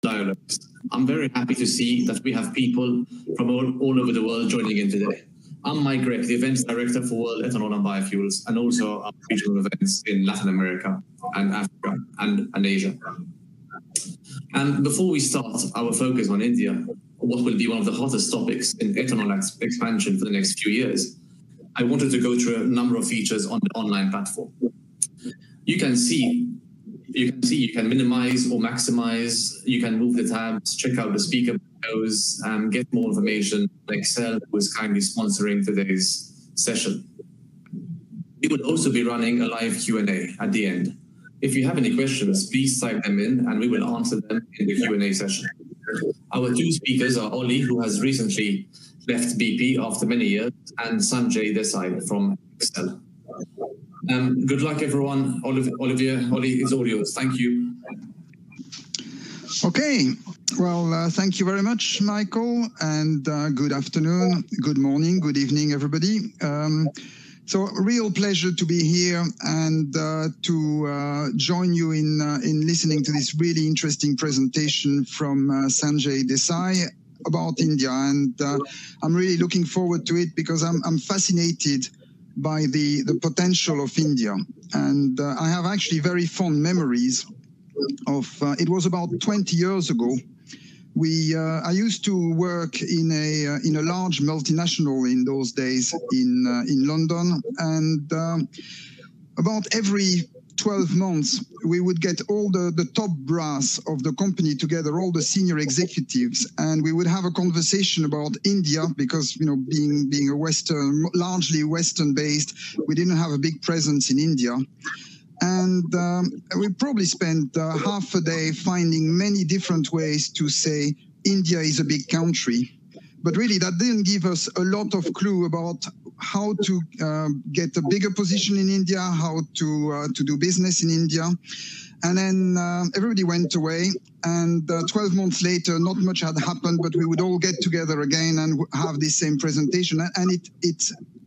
dialogues. I'm very happy to see that we have people from all over the world joining in today. I'm Mike Grech, the Events Director for World Ethanol and Biofuels, and also our regional events in Latin America and Africa and Asia. And before we start our focus on India, what will be one of the hottest topics in ethanol expansion for the next few years, I wanted to go through a number of features on the online platform. You can can minimize or maximize, you can move the tabs, check out the speaker windows, get more information on Excel, who is kindly sponsoring today's session. We will also be running a live Q&A at the end. If you have any questions, please type them in and we will answer them in the Q&A session. Our two speakers are Oli, who has recently left BP after many years, and Sanjay Desai from Excel. Good luck, everyone. Olivier, Oli, it's all yours. Thank you. Okay. Well, thank you very much, Michael, and good afternoon, good morning, good evening, everybody. So a real pleasure to be here and to join you in listening to this really interesting presentation from Sanjay Desai about India. And I'm really looking forward to it because I'm fascinated by the potential of India. And I have actually very fond memories of, it was about 20 years ago. I used to work in a large multinational in those days in London, and about every 12 months we would get all the top brass of the company together, all the senior executives, and we would have a conversation about India because, you know, being a largely Western based, we didn't have a big presence in India. And we probably spent half a day finding many different ways to say India is a big country. But really, that didn't give us a lot of clue about how to get a bigger position in India, how to do business in India. And then everybody went away. And 12 months later, not much had happened, but we would all get together again and have this same presentation. And it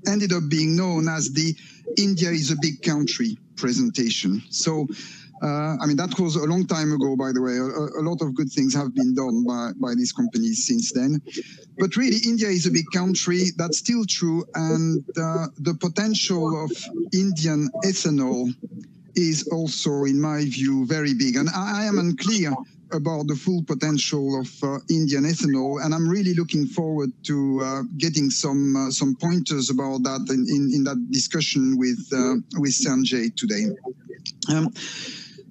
ended up being known as the India is a big country presentation. So, I mean, that was a long time ago, by the way. A lot of good things have been done by these companies since then. But really, India is a big country. That's still true. And the potential of Indian ethanol is also, in my view, very big. And I am unclear about the full potential of Indian ethanol, and I'm really looking forward to getting some pointers about that in that discussion with Sanjay today.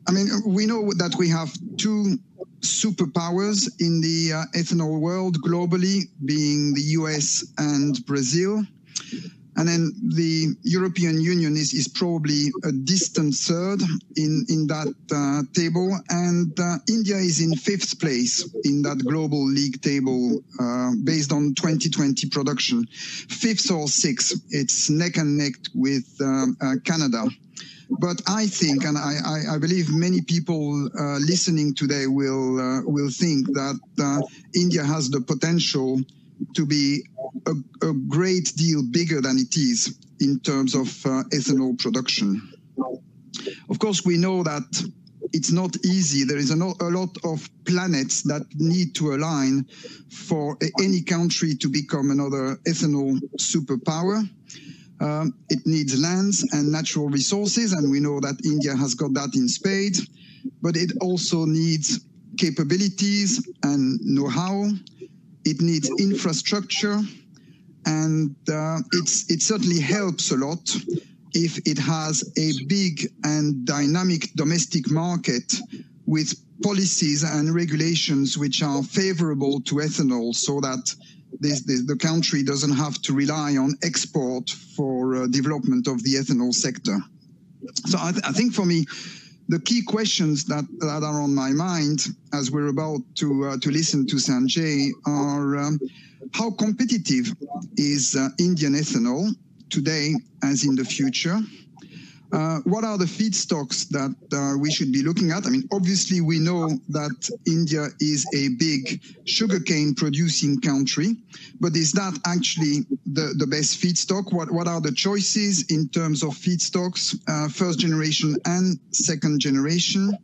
I mean, we know that we have two superpowers in the ethanol world globally, being the US and Brazil. And then the European Union is probably a distant third in that table. And India is in 5th place in that global league table based on 2020 production. 5th or 6th, it's neck and neck with Canada. But I think, and I believe many people listening today will think that India has the potential to be a great deal bigger than it is in terms of ethanol production. Of course, we know that it's not easy. There is a lot of planets that need to align for any country to become another ethanol superpower. It needs lands and natural resources, and we know that India has got that in spades, but it also needs capabilities and know-how. It needs infrastructure, and it certainly helps a lot if it has a big and dynamic domestic market with policies and regulations which are favorable to ethanol, so that the country doesn't have to rely on export for development of the ethanol sector. So I think for me, the key questions that are on my mind as we're about to listen to Sanjay are how competitive is Indian ethanol today as in the future? What are the feedstocks that we should be looking at? I mean, obviously we know that India is a big sugarcane producing country, but is that actually the best feedstock? What are the choices in terms of feedstocks, first generation and second generation?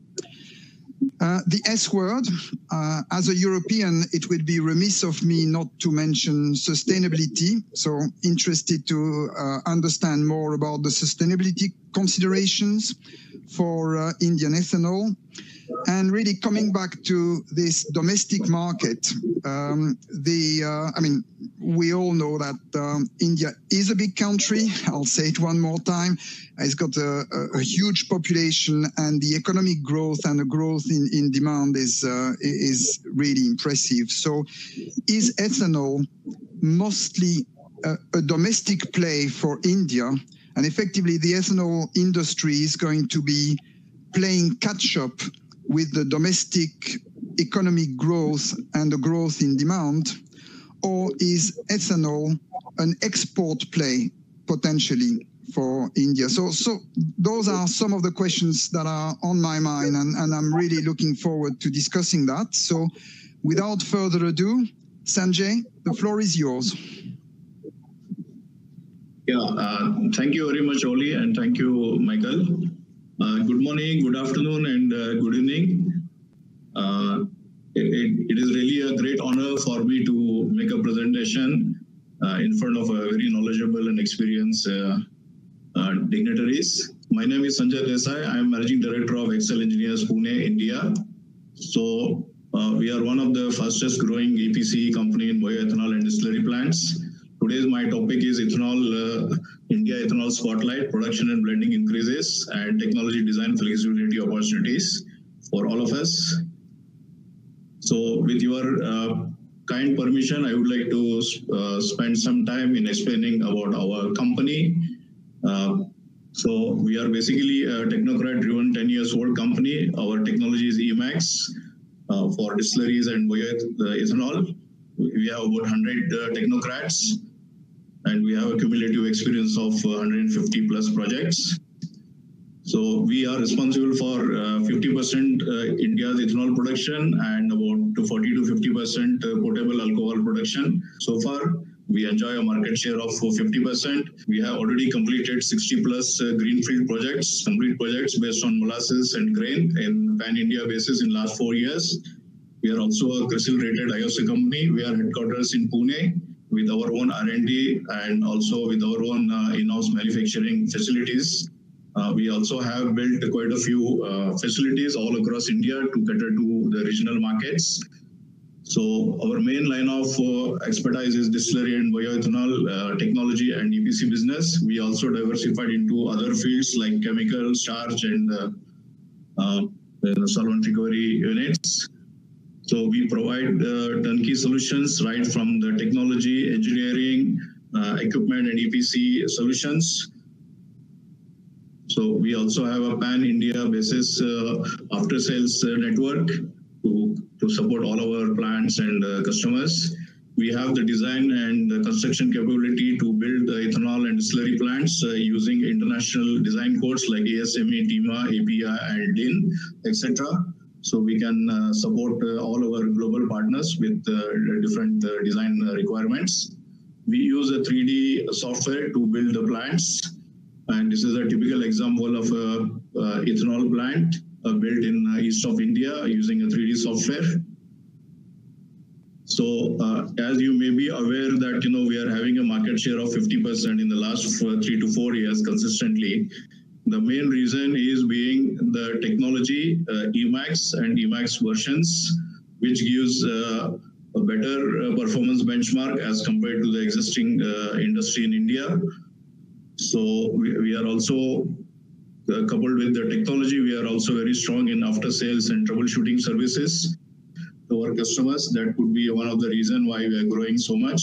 The S word, as a European, it would be remiss of me not to mention sustainability. So interested to understand more about the sustainability considerations for Indian ethanol. And really coming back to this domestic market, I mean, we all know that India is a big country. I'll say it one more time. It's got a huge population, and the economic growth and the growth in demand is really impressive. So is ethanol mostly a domestic play for India? And effectively, the ethanol industry is going to be playing catch-up with the domestic economic growth and the growth in demand? Or is ethanol an export play potentially for India? So those are some of the questions that are on my mind, and I'm really looking forward to discussing that. So without further ado, Sanjay, the floor is yours. Yeah, thank you very much, Oli, and thank you, Michael. Good morning, good afternoon, and good evening. It is really a great honor for me to make a presentation in front of a very knowledgeable and experienced dignitaries. My name is Sanjay Desai. I am Managing Director of Excel Engineers, Pune, India. So we are one of the fastest growing EPC company in bioethanol and distillery plants. Today's my topic is ethanol, India ethanol spotlight, production and blending increases, and technology design flexibility opportunities for all of us. So with your kind permission, I would like to spend some time in explaining about our company. So we are basically a technocrat-driven 10-year-old company. Our technology is Emax for distilleries and bioethanol. We have about 100 technocrats, and we have a cumulative experience of 150 plus projects. So we are responsible for 50% India's ethanol production and about 40 to 50% potable alcohol production. So far, we enjoy a market share of 50%. We have already completed 60 plus greenfield projects, complete projects based on molasses and grain in pan-India basis in last 4 years. We are also a CRISIL-rated IOC company. We are headquarters in Pune with our own R&D and also with our own in-house manufacturing facilities. We also have built quite a few facilities all across India to cater to the regional markets. So our main line of expertise is distillery and bioethanol technology and EPC business. We also diversified into other fields like chemical, starch, and solvent recovery units. So we provide turnkey solutions right from the technology, engineering, equipment, and EPC solutions. So we also have a pan-India basis after-sales network to support all our plants and customers. We have the design and the construction capability to build the ethanol and distillery plants using international design codes like ASME, TIMA, API, and DIN, etc. So we can support all our global partners with different design requirements. We use a 3D software to build the plants. And this is a typical example of a ethanol plant built in east of India using a 3D software. So as you may be aware that we are having a market share of 50% in the last 3 to 4 years consistently. The main reason is being the technology Emax and Emax versions, which gives a better performance benchmark as compared to the existing industry in India. So we are also coupled with the technology, we are also very strong in after sales and troubleshooting services to our customers. That could be one of the reasons why we are growing so much.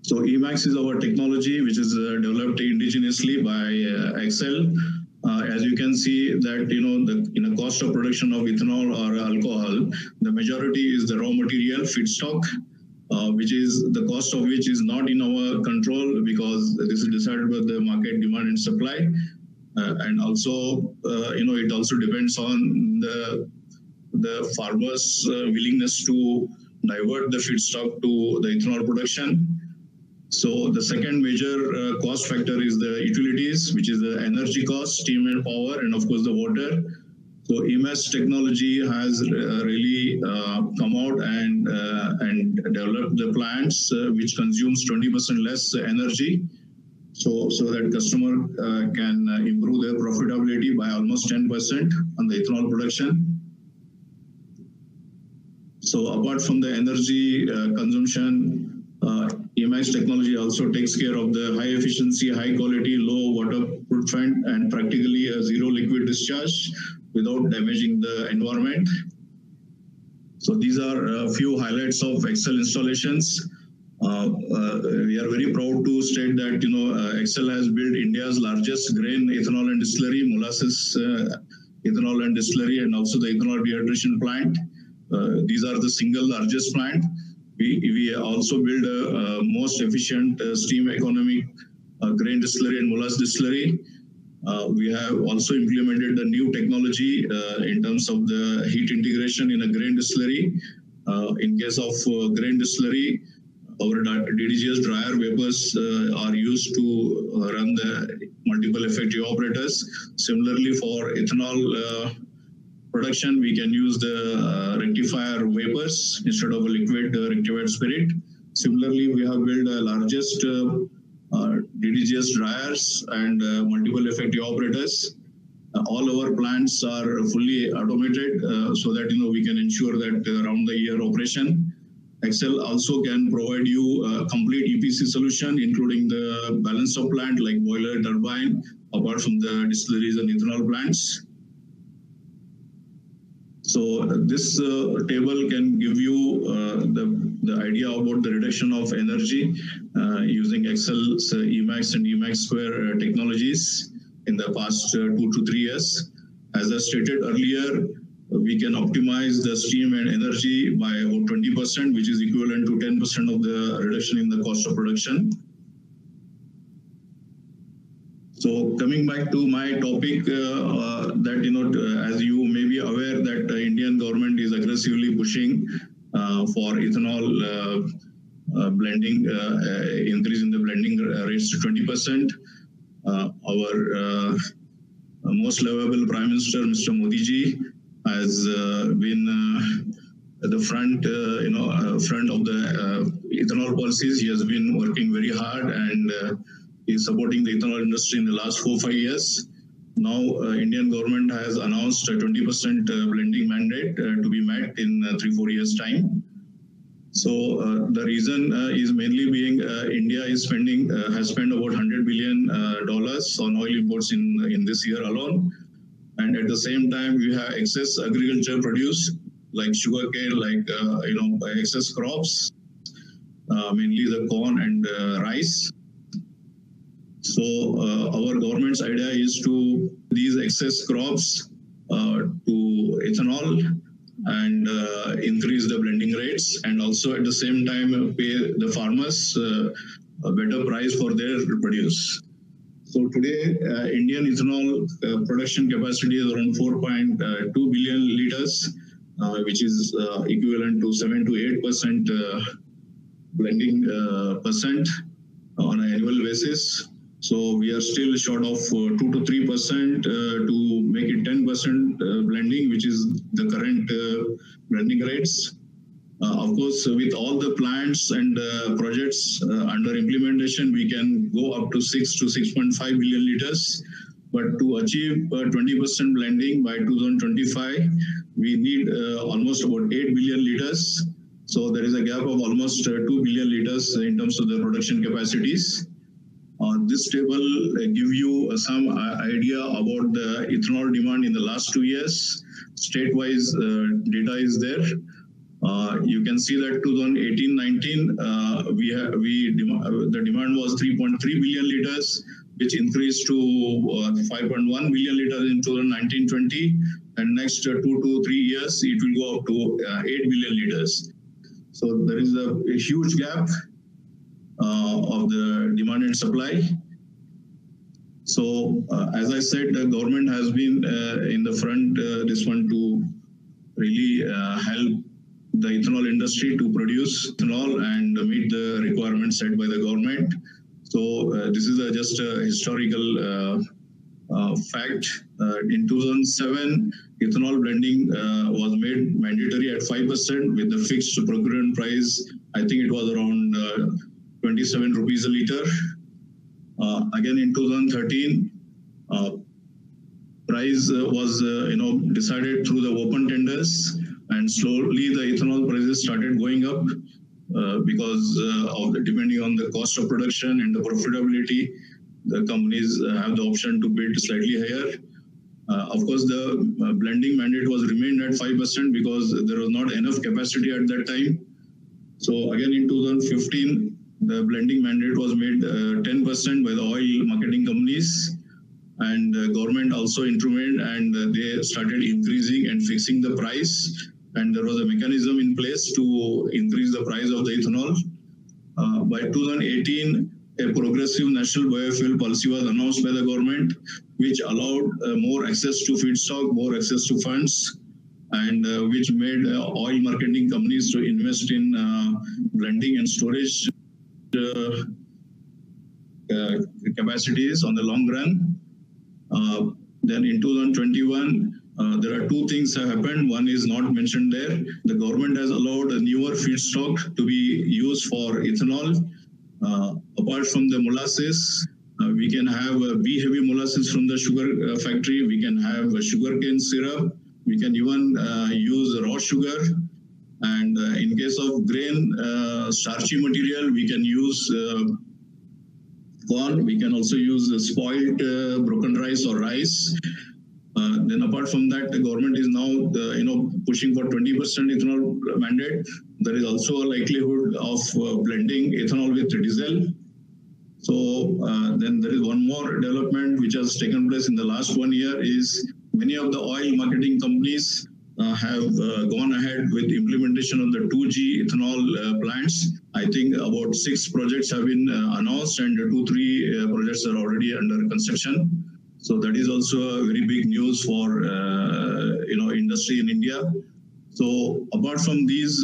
So Emax is our technology, which is developed indigenously by Excel. As you can see that, in a cost of production of ethanol or alcohol, the majority is the raw material, feedstock, which is the cost of which is not in our control because this is decided by the market demand and supply. And also, it also depends on the farmers' willingness to divert the feedstock to the ethanol production. So the second major cost factor is the utilities, which is the energy cost, steam and power, and of course the water. So EMS technology has really come out and developed the plants which consumes 20% less energy, so that customer can improve their profitability by almost 10% on the ethanol production. So apart from the energy consumption, EMS technology also takes care of the high efficiency, high quality, low water footprint, and practically a zero liquid discharge without damaging the environment. So these are a few highlights of Excel installations. We are very proud to state that Excel has built India's largest grain ethanol and distillery, Molasses ethanol and distillery, and also the ethanol dehydration plant. These are the single largest plant. We also build a most efficient steam economic grain distillery and molasses distillery. We have also implemented the new technology in terms of the heat integration in a grain distillery. In case of grain distillery, our DDGS dryer vapors are used to run the multiple effect evaporators. Similarly, for ethanol production, we can use the rectifier vapors instead of a liquid rectified spirit. Similarly, we have built the largest DDGS dryers and multiple effect evaporators. All our plants are fully automated so that we can ensure that around the year operation. Excel also can provide you a complete EPC solution, including the balance of plant like boiler, turbine, apart from the distilleries and ethanol plants. So this table can give you the idea about the reduction of energy using Excel's Emax and Emax Square technologies in the past 2 to 3 years. As I stated earlier, we can optimize the steam and energy by about 20%, which is equivalent to 10% of the reduction in the cost of production. So coming back to my topic, that as you may be aware that the Indian government is aggressively pushing for ethanol blending, increase in the blending rates to 20%. Our most lovable Prime Minister, Mr. Modi ji, has been at the front, front of the ethanol policies. He has been working very hard and is supporting the ethanol industry in the last 4-5 years. Now, Indian government has announced a 20% blending mandate to be met in 3-4 years' time. So the reason is mainly being India is has spent about $100 billion on oil imports in this year alone. And at the same time, we have excess agriculture produce like sugarcane, like excess crops, mainly the corn and rice. So our government's idea is to these excess crops to ethanol and increase the blending rates, and also at the same time pay the farmers a better price for their produce. So today, Indian ethanol production capacity is around 4.2 billion liters, which is equivalent to 7 to 8% blending percent on an annual basis. So we are still short of 2 to 3% to make it 10% blending, which is the current blending rates. Of course, with all the plants and projects under implementation, we can go up to 6 to 6.5 billion liters. But to achieve 20% blending by 2025, we need almost about 8 billion liters. So there is a gap of almost 2 billion liters in terms of the production capacities. This table give you some idea about the ethanol demand in the last 2 years. State-wise data is there. You can see that 2018-19, the demand was 3.3 billion liters, which increased to 5.1 billion liters in 2019-20, and next 2 to 3 years, it will go up to 8 billion liters. So there is a huge gap of the demand and supply. So as I said, the government has been in the front this one to really help the ethanol industry to produce ethanol and meet the requirements set by the government. So this is just a historical fact. In 2007, ethanol blending was made mandatory at 5% with the fixed procurement price. I think it was around 27 rupees a liter. Again, in 2013, price was decided through the open tenders, and slowly the ethanol prices started going up because of depending on the cost of production and the profitability, the companies have the option to bid slightly higher. Of course, the blending mandate was remained at 5% because there was not enough capacity at that time. So again, in 2015, the blending mandate was made 10% by the oil marketing companies, and the government also intervened, and they started increasing and fixing the price. And there was a mechanism in place to increase the price of the ethanol. By 2018, a progressive national biofuel policy was announced by the government, which allowed more access to feedstock, more access to funds, and which made oil marketing companies to invest in blending and storage capacities on the long run. Then in 2021, there are two things that happened. One is not mentioned there. The government has allowed a newer feedstock to be used for ethanol. Apart from the molasses, we can have B-heavy molasses from the sugar factory. We can have sugarcane syrup. We can even use raw sugar. And in case of grain, starchy material, we can use corn. We can also use spoiled broken rice or rice. Then apart from that, the government is now pushing for 20% ethanol mandate. There is also a likelihood of blending ethanol with diesel. So then there is one more development which has taken place in the last 1 year is many of the oil marketing companies have gone ahead with implementation of the 2G ethanol plants. I think about 6 projects have been announced, and 2-3 projects are already under construction. So that is also a very big news for industry in India. So apart from these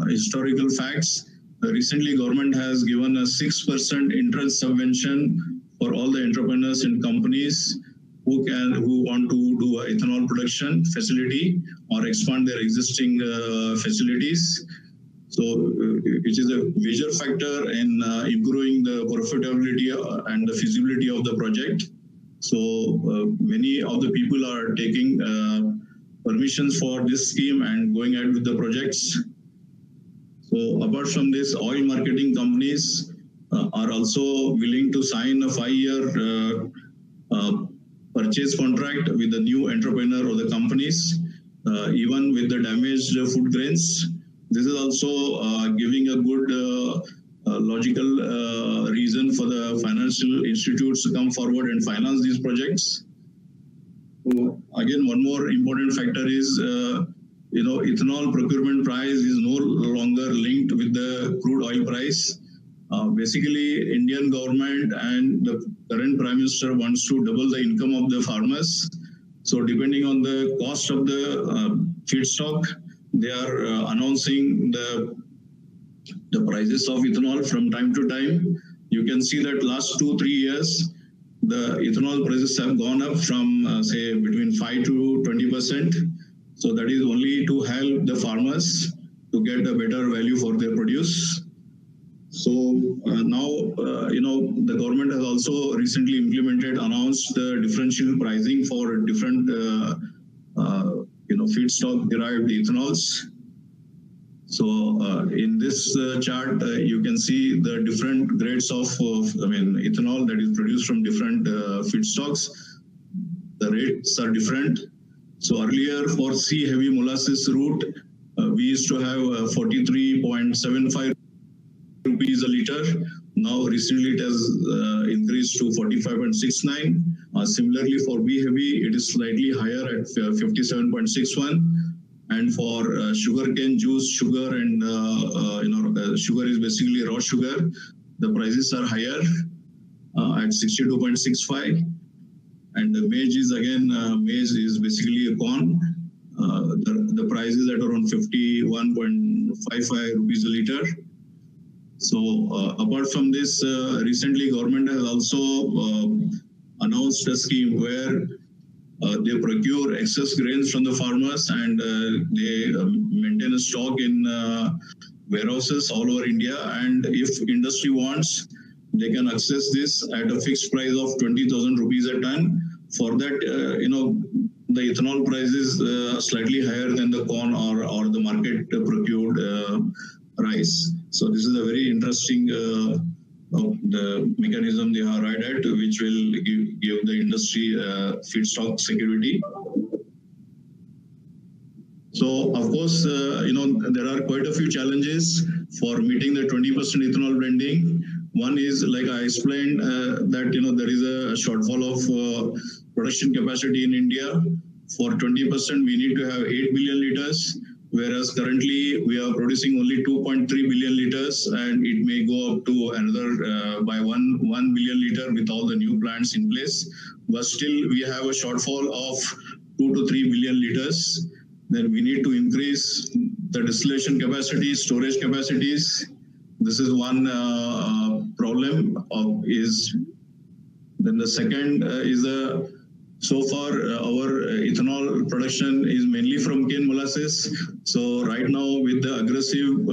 historical facts, recently government has given a 6% interest subvention for all the entrepreneurs and companies who want to do an ethanol production facility or expand their existing facilities. So it is a major factor in improving the profitability and the feasibility of the project. So many of the people are taking permissions for this scheme and going ahead with the projects. So apart from this, oil marketing companies are also willing to sign a 5-year purchase contract with the new entrepreneur or the companies, even with the damaged food grains. This is also giving a good logical reason for the financial institutes to come forward and finance these projects. So again, one more important factor is, ethanol procurement price is no longer linked with the crude oil price. Basically, Indian government and the current Prime Minister wants to double the income of the farmers. So depending on the cost of the feedstock, they are announcing the prices of ethanol from time to time. You can see that last 2-3 years, the ethanol prices have gone up from say between 5 to 20%. So that is only to help the farmers to get a better value for their produce. So now, the government has also recently announced the differential pricing for different, feedstock derived ethanols. So in this chart, you can see the different grades of ethanol that is produced from different feedstocks. The rates are different. So earlier for C-heavy molasses route, we used to have 43.75 rupees a liter. Now recently it has increased to 45.69. Similarly for B-heavy, it is slightly higher at 57.61. And for sugarcane juice, sugar and sugar is basically raw sugar, the prices are higher at 62.65. And the maize is again, maize is basically a corn. The price is at around 51.55 rupees a liter. So apart from this, recently government has also announced a scheme where they procure excess grains from the farmers and they maintain a stock in warehouses all over India. And if industry wants, they can access this at a fixed price of 20,000 rupees a ton. For that, the ethanol price is slightly higher than the corn or the market procured rice. So this is a very interesting the mechanism they are right at, which will give the industry feedstock security. So, of course, there are quite a few challenges for meeting the 20% ethanol blending. One is, like I explained, that there is a shortfall of production capacity in India. For 20%, we need to have 8 billion liters, whereas currently we are producing only 2.3 billion liters, and it may go up to another by 1 billion liter with all the new plants in place. But still, we have a shortfall of 2 to 3 billion liters. Then we need to increase the distillation capacity, storage capacities. This is one problem. Then the second is so far our ethanol production is mainly from cane molasses. So right now with the aggressive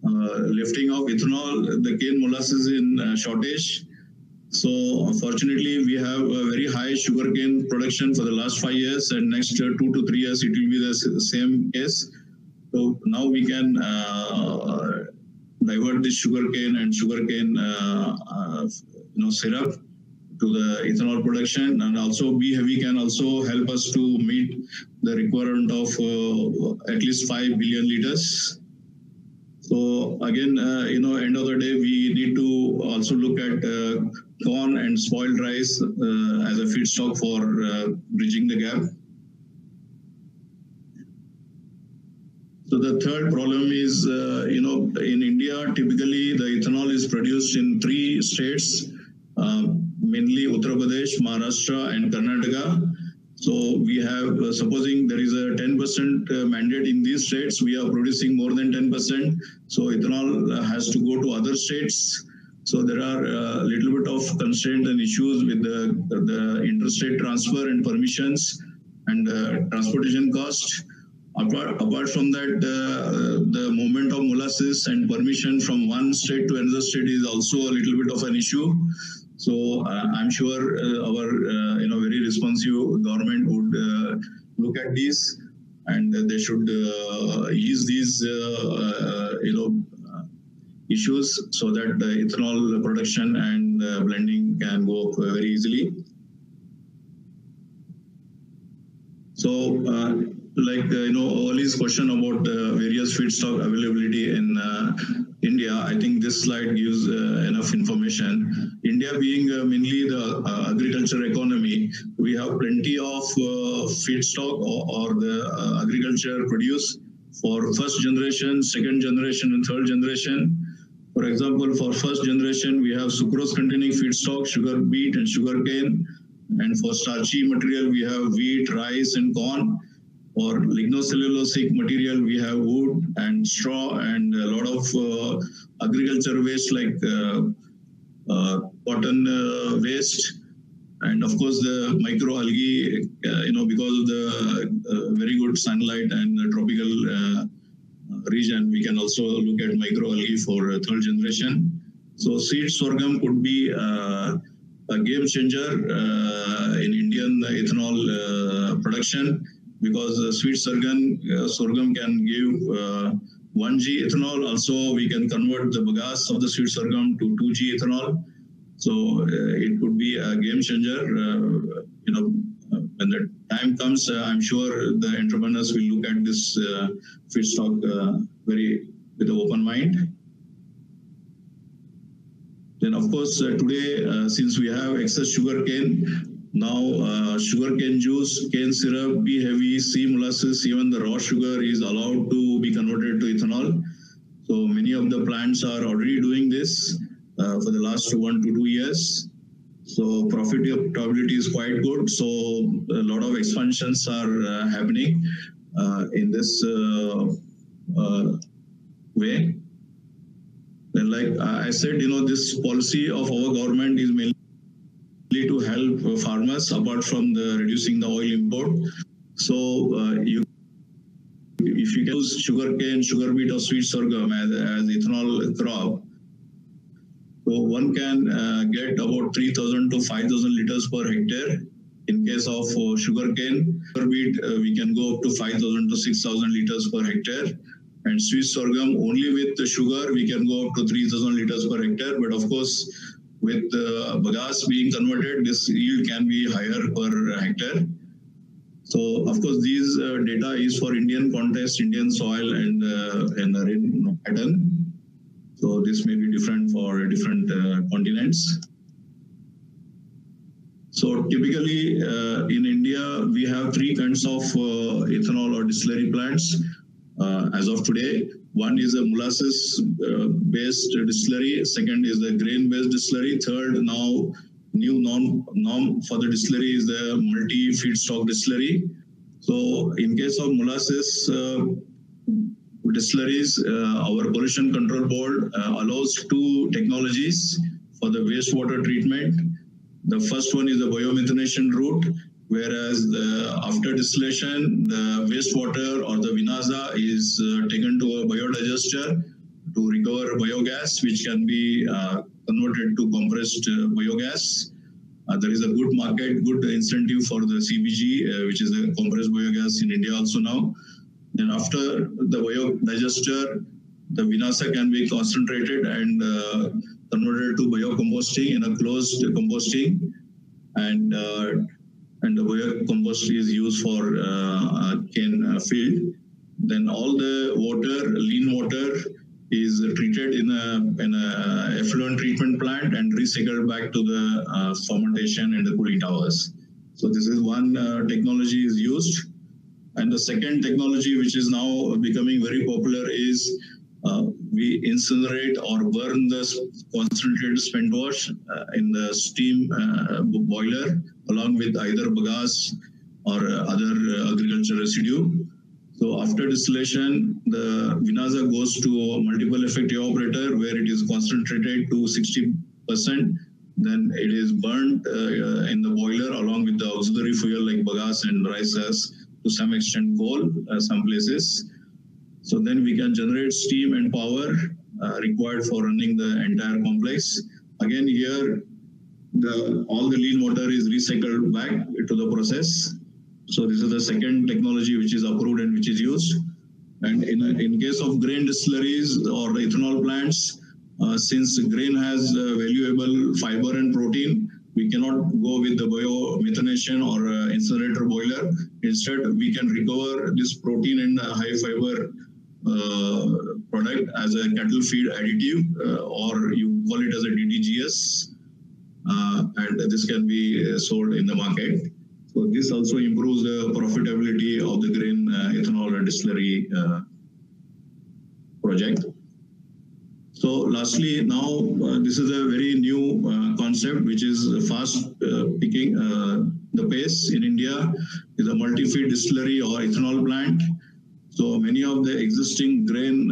lifting of ethanol, the cane molasses is in shortage. So unfortunately, we have a very high sugarcane production for the last 5 years, and next 2 to 3 years it will be the same case. So now we can divert this sugarcane and sugarcane syrup to the ethanol production, and also we can also help us to meet the requirement of at least 5 billion liters. So again, end of the day, we need to also look at corn and spoiled rice as a feedstock for bridging the gap. So the third problem is, in India, typically the ethanol is produced in 3 states, mainly Uttar Pradesh, Maharashtra, and Karnataka. So we have, supposing there is a 10% mandate in these states, we are producing more than 10%. So ethanol has to go to other states. So there are a little bit of constraint and issues with the interstate transfer and permissions and transportation cost. Apart from that, the movement of molasses and permission from one state to another state is also a little bit of an issue. So I'm sure our very responsive government would look at this, and they should ease these issues so that the ethanol production and blending can go up very easily. So Oli's question about various feedstock availability in India, I think this slide gives enough information. India being mainly the agriculture economy, we have plenty of feedstock or the agriculture produce for first generation, second generation, and third generation. For example, for first generation, we have sucrose containing feedstock, sugar beet and sugar cane. And for starchy material, we have wheat, rice, and corn. For lignocellulosic material, we have wood and straw and a lot of agriculture waste like cotton waste. And of course, the microalgae, because of the very good sunlight and the tropical region, we can also look at microalgae for third generation. So seed sorghum could be a game changer in Indian ethanol production, because sweet sorghum can give 1G ethanol. Also, we can convert the bagasse of the sweet sorghum to 2G ethanol. So it could be a game changer. When the time comes, I'm sure the entrepreneurs will look at this feedstock with an open mind. Then, of course, today, since we have excess sugarcane, now sugarcane juice, cane syrup, B-heavy, C molasses, even the raw sugar is allowed to be converted to ethanol. So many of the plants are already doing this for the last 1 to 2 years. So profitability is quite good. So a lot of expansions are happening in this way. And like I said, this policy of our government is mainly to help farmers apart from the reducing the oil import. So if you use sugarcane, sugar beet, or sweet sorghum as ethanol crop, so one can get about 3,000 to 5,000 liters per hectare. In case of sugarcane, sugar beet, we can go up to 5,000 to 6,000 liters per hectare. And sweet sorghum, only with the sugar, we can go up to 3,000 liters per hectare. But of course, with bagasse being converted, this yield can be higher per hectare. So, of course, these data is for Indian context, Indian soil, and rain pattern. So, this may be different for different continents. So, typically in India, we have three kinds of ethanol or distillery plants as of today. One is a molasses-based distillery. Second is the grain-based distillery. Third, now new norm for the distillery is the multi-feedstock distillery. So in case of molasses distilleries, our Pollution Control Board allows two technologies for the wastewater treatment. The first one is the biomethanation route, whereas after distillation, the wastewater or the vinaza is taken to a biodigester to recover biogas, which can be converted to compressed biogas. There is a good market, good incentive for the CBG, which is the compressed biogas in India also now. Then after the biodigester, the vinaza can be concentrated and converted to biocomposting in a closed composting, and the biocompost is used for cane field. Then all the water, lean water, is treated in a effluent treatment plant and recycled back to the fermentation and the cooling towers. So this is one technology is used. And the second technology, which is now becoming very popular, is we incinerate or burn the concentrated spent wash in the steam boiler along with either bagasse or other agricultural residue. So after distillation, the vinaza goes to a multiple effect evaporator where it is concentrated to 60%. Then it is burnt in the boiler along with the auxiliary fuel like bagasse and rice husk, to some extent coal, some places. So then we can generate steam and power required for running the entire complex. Again, here, all the lean water is recycled back to the process. So this is the second technology which is approved and which is used. And in case of grain distilleries or ethanol plants, since grain has valuable fiber and protein, we cannot go with the biomethanation or incinerator boiler. Instead, we can recover this protein and high fiber product as a cattle feed additive, or you call it as a DDGS, and this can be sold in the market. So this also improves the profitability of the grain ethanol and distillery project. So lastly, now this is a very new concept which is fast picking the pace in India, is a multi-feed distillery or ethanol plant. So many of the existing grain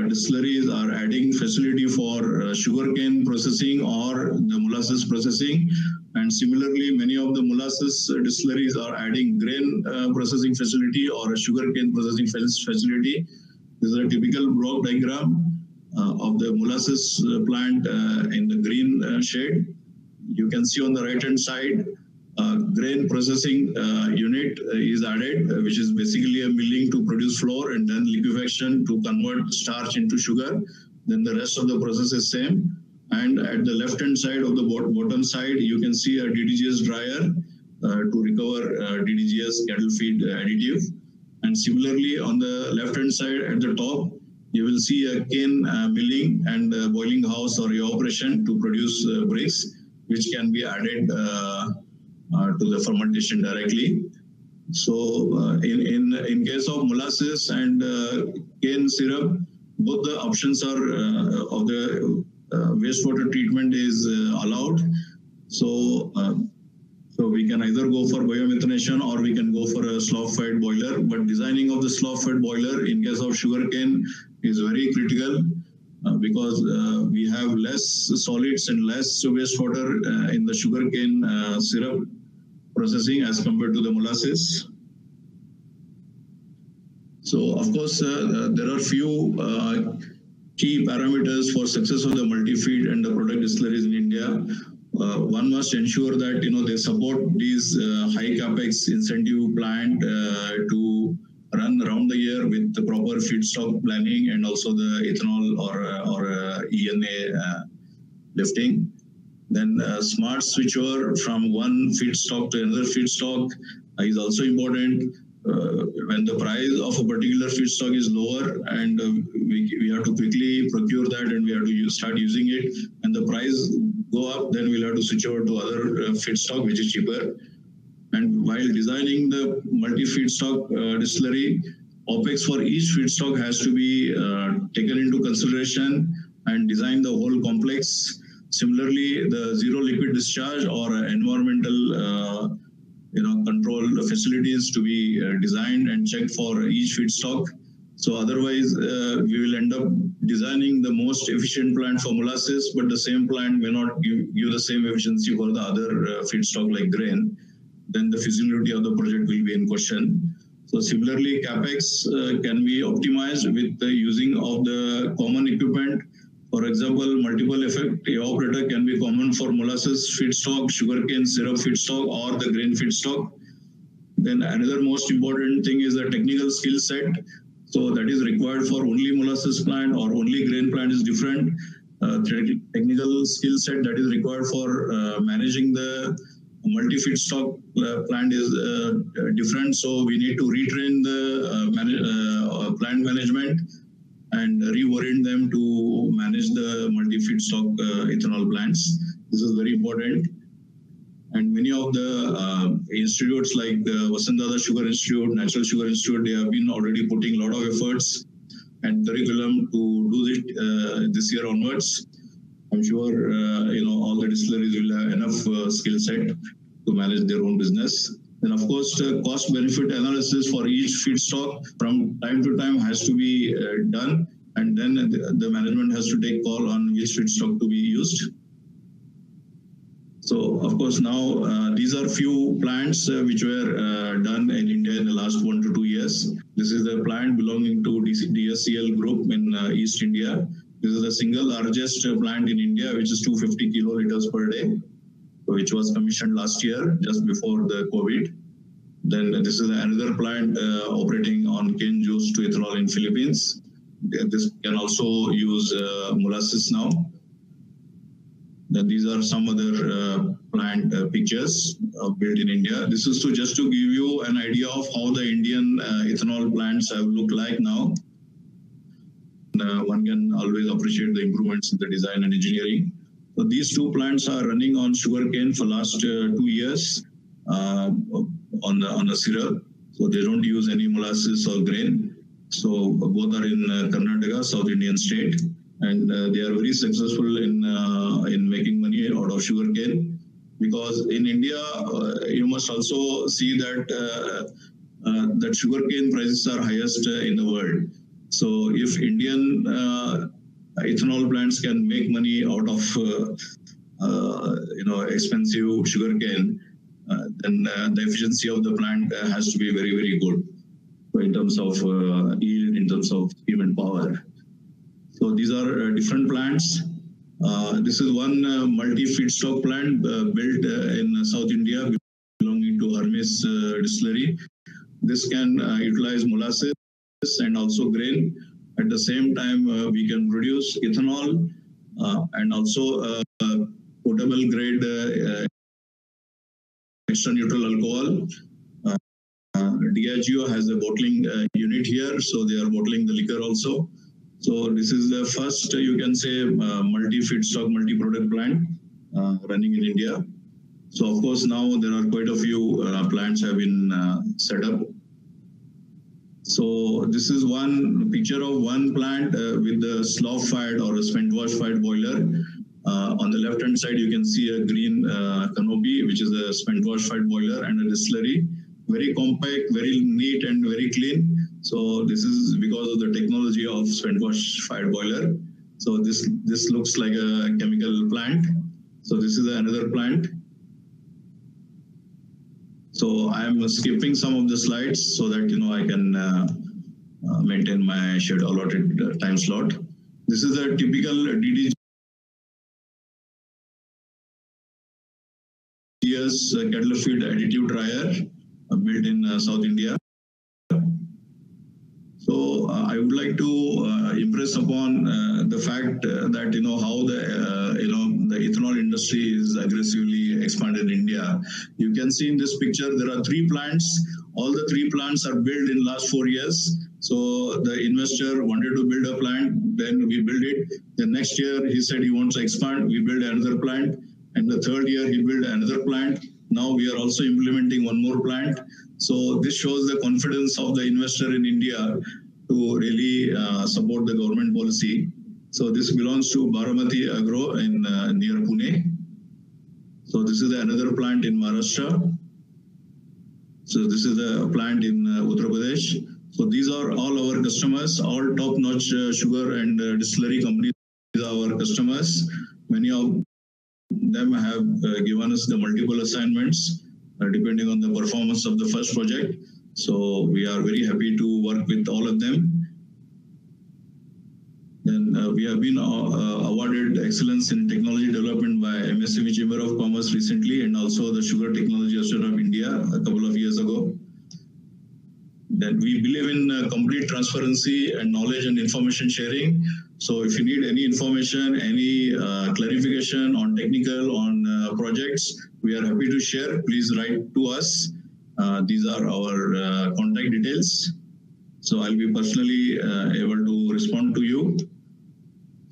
distilleries are adding facility for sugarcane processing or the molasses processing. And similarly, many of the molasses distilleries are adding grain processing facility or a sugarcane processing facility. This is a typical block diagram of the molasses plant in the green shade. You can see on the right-hand side, grain processing unit is added, which is basically a milling to produce flour and then liquefaction to convert starch into sugar. Then the rest of the process is same. And at the left-hand side of the bottom side, you can see a DDGS dryer to recover DDGS cattle feed additive. And similarly, on the left-hand side at the top, you will see a cane milling and boiling house or evaporation to produce bricks, which can be added to the fermentation directly. So in case of molasses and cane syrup, both the options are of the wastewater treatment is allowed. So we can either go for biomethanation or we can go for a slop-fed boiler. But designing of the slop-fed boiler in case of sugarcane is very critical. because we have less solids and less wastewater in the sugarcane syrup processing as compared to the molasses. So, of course, there are few key parameters for success of the multi-feed and the product distilleries in India. One must ensure that they support these high capex incentive plant to run around the year with the proper feedstock planning and also the ethanol or ENA lifting. Then smart switchover from one feedstock to another feedstock is also important. When the price of a particular feedstock is lower and we have to quickly procure that and we have to start using it, and the price go up, then we'll have to switch over to other feedstock which is cheaper. And while designing the multi-feedstock distillery, OPEX for each feedstock has to be taken into consideration and design the whole complex. Similarly, the zero liquid discharge or environmental control facilities to be designed and checked for each feedstock. So otherwise, we will end up designing the most efficient plant for molasses, but the same plant may not give the same efficiency for the other feedstock like grain. Then the feasibility of the project will be in question. So similarly, CapEx can be optimized with the using of the common equipment. For example, multiple effect evaporator can be common for molasses feedstock, sugarcane syrup feedstock, or the grain feedstock. Then another most important thing is the technical skill set. So that is required for only molasses plant or only grain plant is different. Technical skill set that is required for managing the multi-feedstock plant is different. So we need to retrain the plant management and reorient them to manage the multi-feedstock ethanol plants. This is very important. And many of the institutes like the Vasantdada Sugar Institute, Natural Sugar Institute, they have been already putting a lot of efforts and curriculum to do it this year onwards. I'm sure all the distilleries will have enough skill set to manage their own business. Then, of course, the cost-benefit analysis for each feedstock from time to time has to be done, and then the management has to take call on which feedstock to be used. So, of course, now these are few plants which were done in India in the last 1 to 2 years. This is the plant belonging to DSCL group in East India. This is the single largest plant in India, which is 250 kiloliters per day, which was commissioned last year, just before the COVID. Then this is another plant operating on cane juice to ethanol in Philippines. This can also use molasses now. Then these are some other plant pictures built in India. This is just to give you an idea of how the Indian ethanol plants have looked like now. One can always appreciate the improvements in the design and engineering. So these two plants are running on sugarcane for last 2 years on the syrup. So they don't use any molasses or grain. So both are in Karnataka, South Indian state, and they are very successful in making money out of sugarcane. Because in India, you must also see that that sugarcane prices are highest in the world. So if Indian ethanol plants can make money out of expensive sugarcane, then the efficiency of the plant has to be very, very good. So in terms of yield, in terms of steam and power. So these are different plants. This is one multi-feedstock plant built in South India belonging to Hermes Distillery. This can utilize molasses and also grain. At the same time, we can produce ethanol and also potable grade extra neutral alcohol. Diageo has a bottling unit here, so they are bottling the liquor also. So this is the first, you can say, multi-feedstock, multi-product plant running in India. So of course now there are quite a few plants have been set up. So this is one picture of one plant with the slough-fired or a spent wash-fired boiler. On the left-hand side, you can see a green canopy, which is a spent wash-fired boiler and a distillery. Very compact, very neat and very clean. So this is because of the technology of spent wash-fired boiler. So this looks like a chemical plant. So this is another plant. So I am skipping some of the slides so that I can maintain my allotted time slot. This is a typical DDGS cattle feed additive dryer built in South India. So I would like to impress upon the fact that how the ethanol industry is aggressively expanded in India. You can see in this picture there are 3 plants. All the 3 plants are built in last 4 years. So the investor wanted to build a plant, then we build it. The next year he said he wants to expand. We build another plant, and the third year he built another plant. Now we are also implementing one more plant. So this shows the confidence of the investor in India to really support the government policy. So this belongs to Baramati Agro in near Pune. So this is another plant in Maharashtra. So this is a plant in Uttar Pradesh. So these are all our customers, all top-notch sugar and distillery companies are our customers. Many of them have given us the multiple assignments depending on the performance of the first project. So we are very happy to work with all of them. Then we have been awarded Excellence in Technology Development by MSME Chamber of Commerce recently, and also the Sugar Technology Association of India a couple of years ago. Then we believe in complete transparency and knowledge and information sharing. So if you need any information, any clarification on technical, on projects, we are happy to share. Please write to us. These are our contact details. So I'll be personally able to respond to you.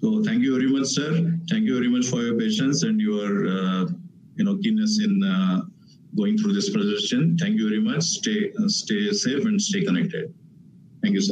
So thank you very much, sir. Thank you very much for your patience and your keenness in going through this presentation. Thank you very much. Stay safe and stay connected. Thank you, sir.